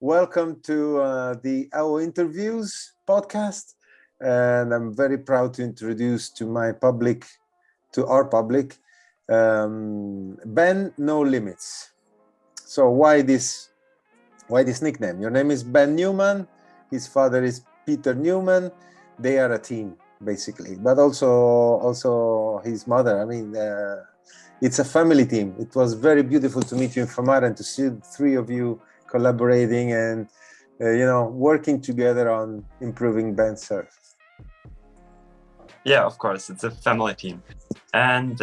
Welcome to the Our Interviews podcast. And I'm very proud to introduce to our public, Ben No Limits. So why this nickname? Your name is Ben Neumann. His father is Peter Neumann. They are a team, basically, but also his mother. I mean, it's a family team. It was very beautiful to meet you in Famara and to see the three of you collaborating and working together on improving band surf. Yeah, of course, it's a family team, and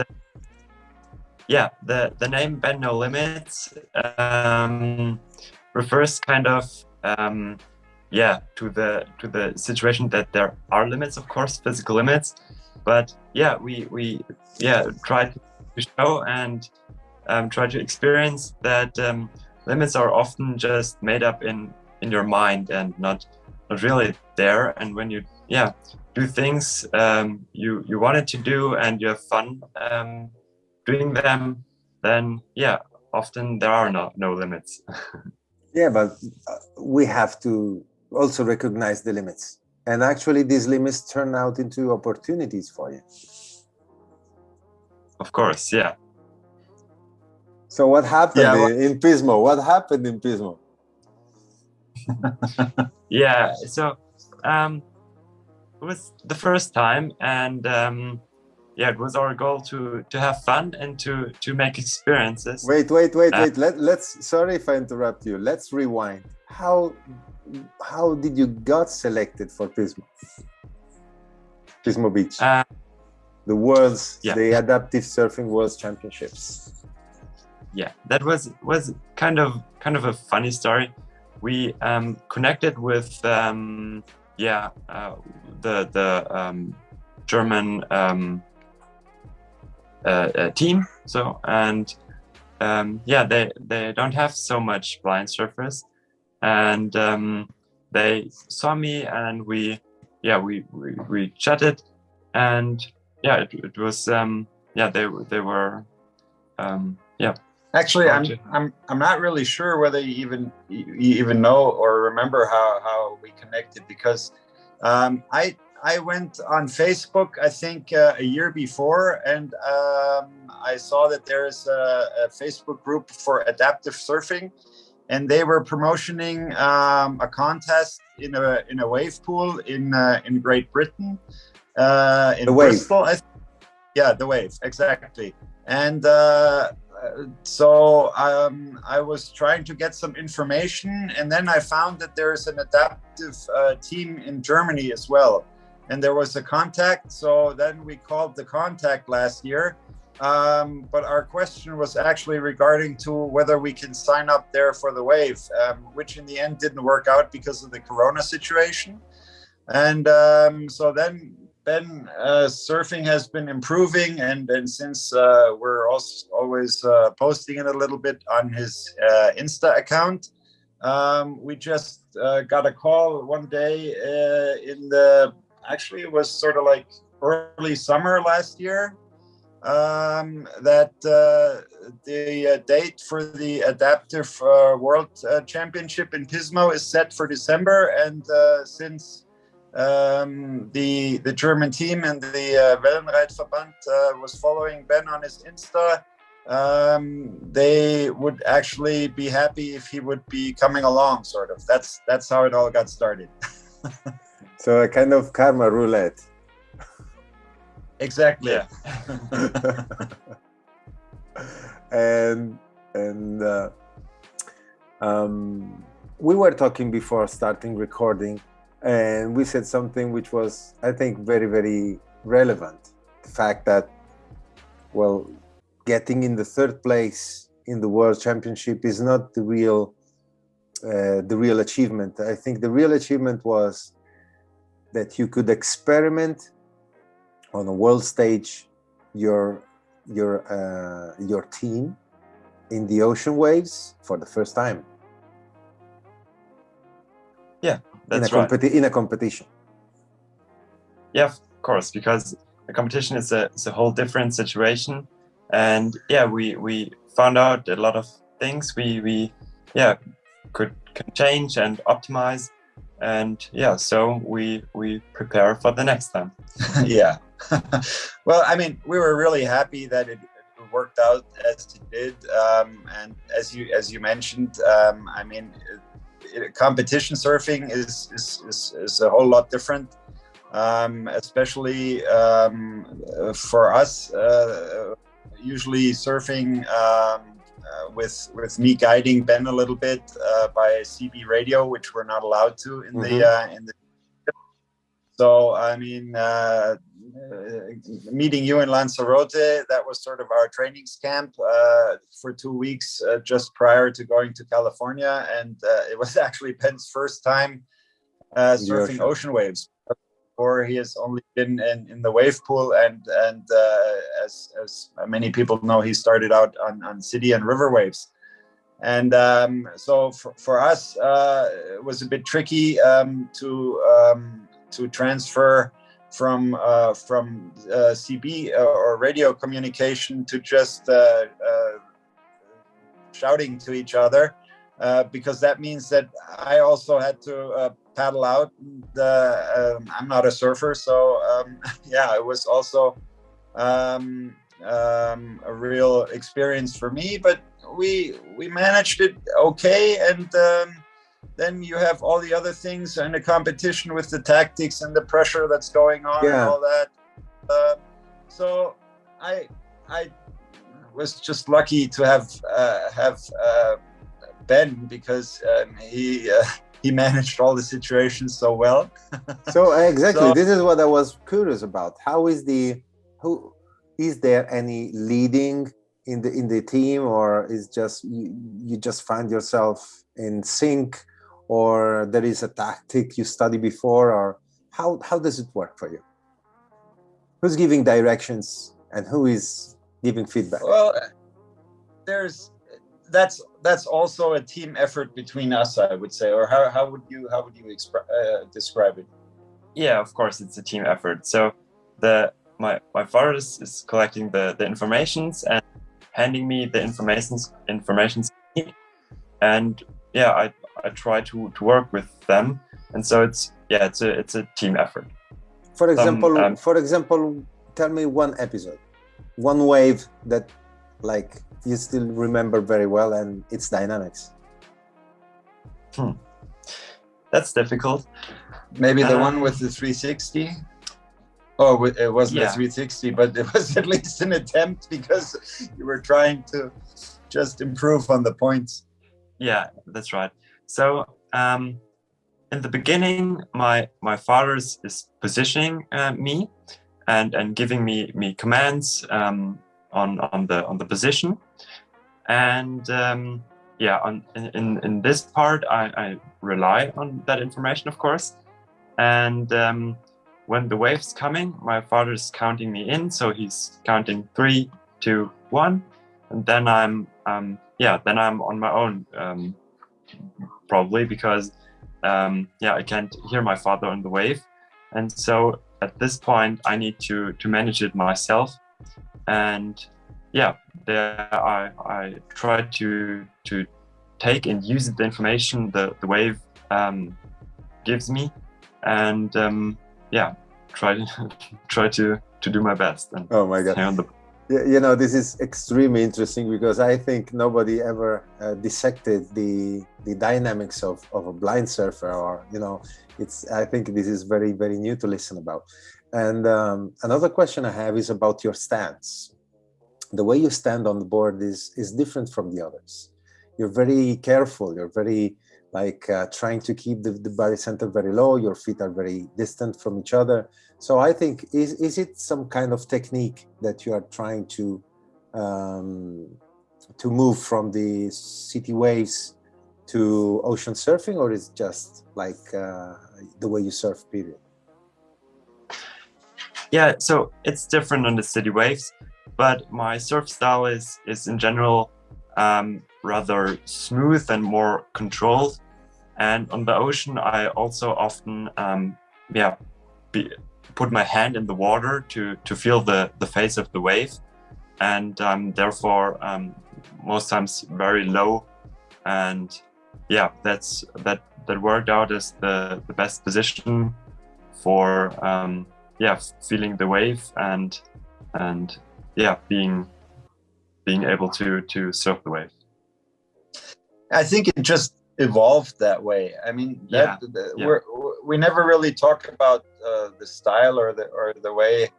the name Ben No Limits refers kind of to the situation that there are limits, of course, physical limits, but we try to show and try to experience that limits are often just made up in your mind and not really there. And when you do things you wanted to do and you have fun doing them, then often there are no limits. Yeah, but we have to also recognize the limits, and actually these limits turn out into opportunities for you. Of course, yeah. So what happened in Pismo? What happened in Pismo? So it was the first time, and it was our goal to have fun and to make experiences. Wait. Let's. Sorry if I interrupt you. Let's rewind. How did you got selected for Pismo Beach? The Adaptive Surfing World Championships. Yeah, that was kind of a funny story. We connected with the German team. So they don't have so much blind surfers, and they saw me and we chatted, and it was they were. Actually, I'm not really sure whether you even know or remember how we connected, because I went on Facebook, I think a year before, and I saw that there's a Facebook group for adaptive surfing, and they were promoting a contest in a wave pool in Great Britain, in Bristol. The Wave, exactly. And so I was trying to get some information, and then I found that there is an adaptive team in Germany as well, and there was a contact. So then we called the contact last year, but our question was actually regarding to whether we can sign up there for the Wave, which in the end didn't work out because of the Corona situation. And so then Ben, surfing has been improving, and since we're also always posting it a little bit on his Insta account, we just got a call one day actually it was sort of like early summer last year, that the date for the Adaptive World Championship in Pismo is set for December, and since the German team and the Wellenreitverband was following Ben on his Insta, they would actually be happy if he would be coming along, sort of. That's how it all got started. So a kind of karma roulette. Exactly. Yeah. and we were talking before starting recording, and we said something which was, I think, very, very relevant. The fact that, well, getting in the third place in the World Championship is not the real achievement. I think the real achievement was that you could experiment on a world stage your team in the ocean waves for the first time. Yeah, that's right. In a competition. Yeah, of course, because a competition is a whole different situation, and yeah, we found out a lot of things we could can change and optimize. And yeah, so we prepare for the next time. Yeah. Well, I mean, we were really happy that it worked out as it did. And as you mentioned, I mean, competition surfing is a whole lot different, especially for us. Usually surfing with me guiding Ben a little bit by CB radio, which we're not allowed to in the. So I mean, meeting you in Lanzarote, that was sort of our training camp for 2 weeks just prior to going to California, and it was actually Ben's first time surfing ocean waves. Before, he has only been in the wave pool, and as many people know, he started out on city and river waves. And so for us, it was a bit tricky to transfer from CB or radio communication to just shouting to each other, because that means that I also had to paddle out. I'm not a surfer, so yeah, it was also a real experience for me. But we managed it okay, and then you have all the other things and the competition with the tactics and the pressure that's going on and all that. So I was just lucky to have Ben, because he managed all the situations so well. So exactly, so, this is what I was curious about. Is there any leading in the team, or is just you just find yourself in sync, or there is a tactic you study before, or how does it work for you? Who's giving directions and who is giving feedback? Well, that's also a team effort between us, I would say. Or how would you describe it? Yeah, of course, it's a team effort. So my father is collecting the informations and handing me the informations, and yeah, I try to work with them, and so it's a team effort. For example, tell me one episode, one wave that like you still remember very well and its dynamics. That's difficult. Maybe the one with the 360. Oh, it wasn't a 360, but it was at least an attempt, because you were trying to just improve on the points. Yeah, that's right. So in the beginning, my father is positioning me and giving me commands on the position, and in this part I rely on that information, of course. And when the wave's coming, my father is counting me in, so he's counting 3, 2, 1, and then I'm on my own, probably because I can't hear my father on the wave, and so at this point I need to manage it myself. And there I try to take and use the information the wave gives me, and try to do my best. And oh my God. You know, this is extremely interesting, because I think nobody ever dissected the dynamics of a blind surfer, or, you know, I think this is very, very new to listen about. And another question I have is about your stance. The way you stand on the board is different from the others. You're very careful. You're very trying to keep the body center very low. Your feet are very distant from each other. So I think, is it some kind of technique that you are trying to move from the city waves to ocean surfing, or is it just like the way you surf, period? Yeah, so it's different on the city waves, but my surf style is in general rather smooth and more controlled. And on the ocean, I also often put my hand in the water to feel the face of the wave, and therefore most times very low, and yeah, that worked out as the best position for yeah, feeling the wave and yeah, being able to surf the wave. I think it just evolved that way. I mean, we never really talk about the style or the way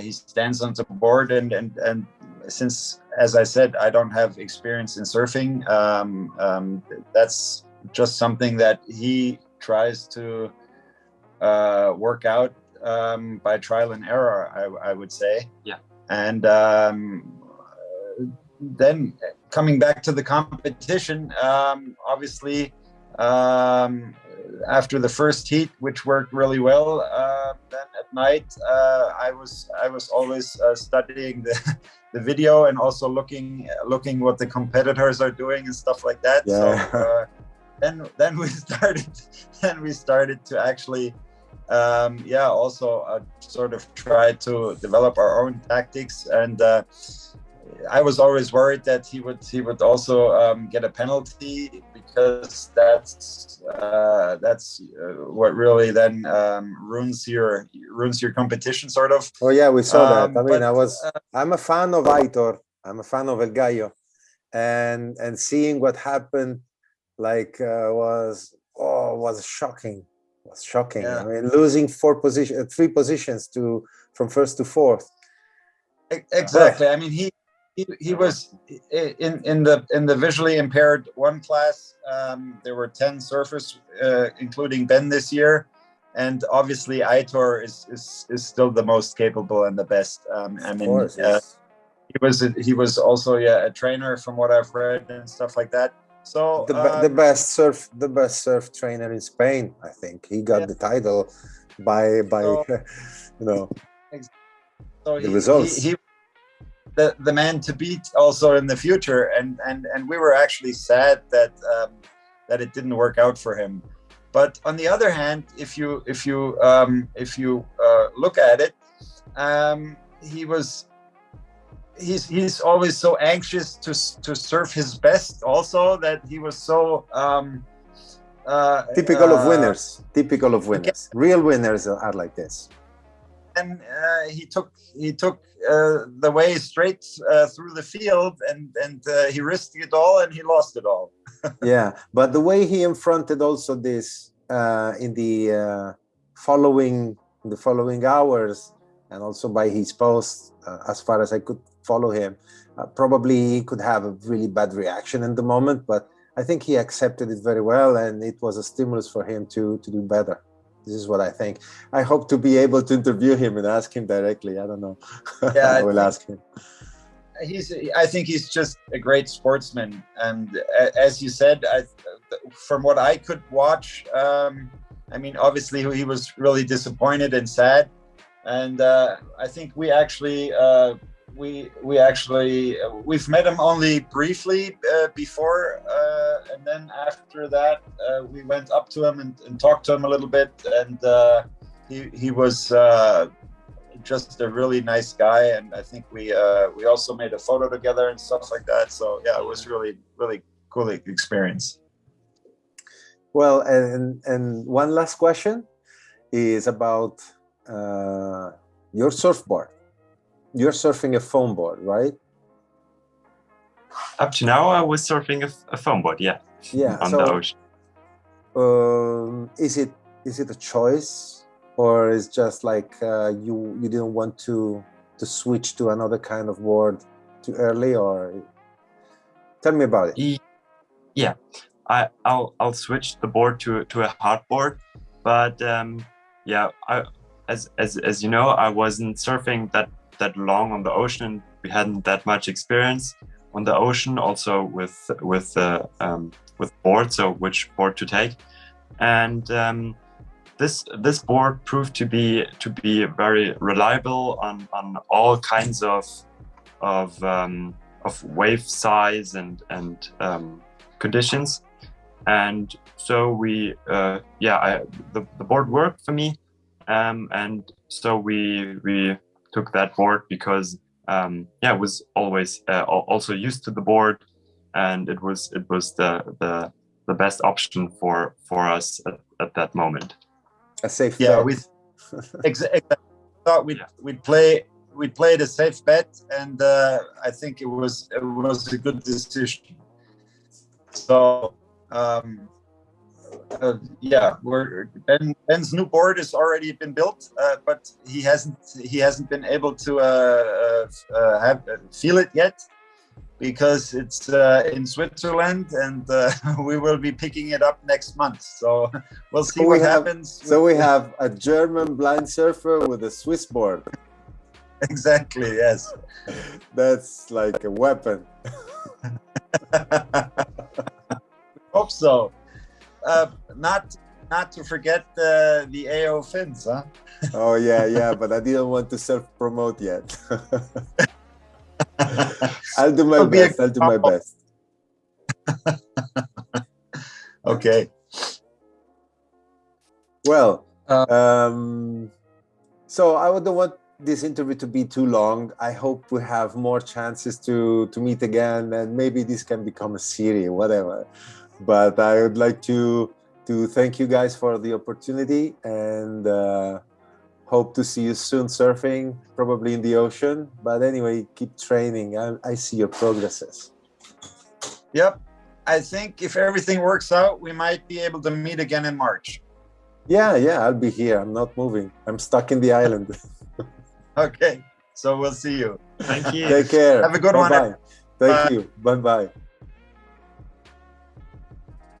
he stands on the board, and since, as I said, I don't have experience in surfing, that's just something that he tries to work out by trial and error, I would say. Yeah. And then coming back to the competition, obviously, after the first heat, which worked really well, then at night I was always studying the video and also looking what the competitors are doing and stuff like that. Yeah. So then we started to actually also sort of try to develop our own tactics, and I was always worried that he would also get a penalty, because that's what really then ruins your competition, sort of. Oh yeah, we saw that. I mean, I'm a fan of Aitor. I'm a fan of El Gallo, and seeing what happened, like was shocking. Was shocking. Yeah. I mean, losing 3 positions from first to fourth. Exactly. I mean, he was in the visually impaired 1 class. There were 10 surfers, including Ben this year, and obviously Aitor is still the most capable and the best. I mean, he was also a trainer, from what I've read and stuff like that. So the best surf trainer in Spain, I think. He got the title by you know, so the results. He the man to beat also in the future, and we were actually sad that it didn't work out for him. But on the other hand, if you look at it, he's always so anxious to surf his best, also, that he was so typical of winners. Typical of winners. Real winners are like this. And he took the way straight through the field, and he risked it all and he lost it all. Yeah, but the way he confronted also this in the following hours, and also by his post, as far as I could follow him, probably he could have a really bad reaction in the moment, but I think he accepted it very well, and it was a stimulus for him to do better. This is what I think. I hope to be able to interview him and ask him directly. I don't know. Yeah, I will ask him. I think he's just a great sportsman, and as you said, from what I could watch, I mean, obviously he was really disappointed and sad, and I think we actually we've met him only briefly before, and then after that we went up to him and talked to him a little bit, and he was just a really nice guy, and I think we also made a photo together and stuff like that. So yeah, it was really cool experience. Well, and one last question is about your surfboard. You're surfing a foam board, right? Up to now, I was surfing a foam board, yeah, on the ocean. Is it a choice, or is just like you didn't want to switch to another kind of board too early, or tell me about it? Yeah, I'll switch the board to a hard board, but yeah, as you know, I wasn't surfing that long on the ocean. We hadn't that much experience on the ocean, also with board, so which board to take, and this board proved to be very reliable on all kinds of wave size and conditions, and so we the board worked for me, and so we took that board because it was always also used to the board, and it was the the best option for us at that moment. A safe Yeah, bet. we thought we'd play the safe bet, and I think it was a good decision. So yeah, Ben's new board has already been built, but he hasn't been able to feel it yet, because it's in Switzerland, and we will be picking it up next month. So we'll see what happens. So we have a German blind surfer with a Swiss board. Exactly, yes. That's like a weapon. Hope so. Not to forget the AO fins, huh? Oh yeah, but I didn't want to self-promote yet. I'll do my best. I'll do my best. Okay. Well, so I don't want this interview to be too long. I hope we have more chances to meet again, and maybe this can become a series, whatever. But I would like to thank you guys for the opportunity, and hope to see you soon surfing, probably in the ocean. But anyway, keep training. I see your progresses. Yep. I think if everything works out, we might be able to meet again in March. Yeah, I'll be here. I'm not moving. I'm stuck in the island. Okay. So we'll see you. Thank you. Take care. Have a good one. Thank you. Bye-bye.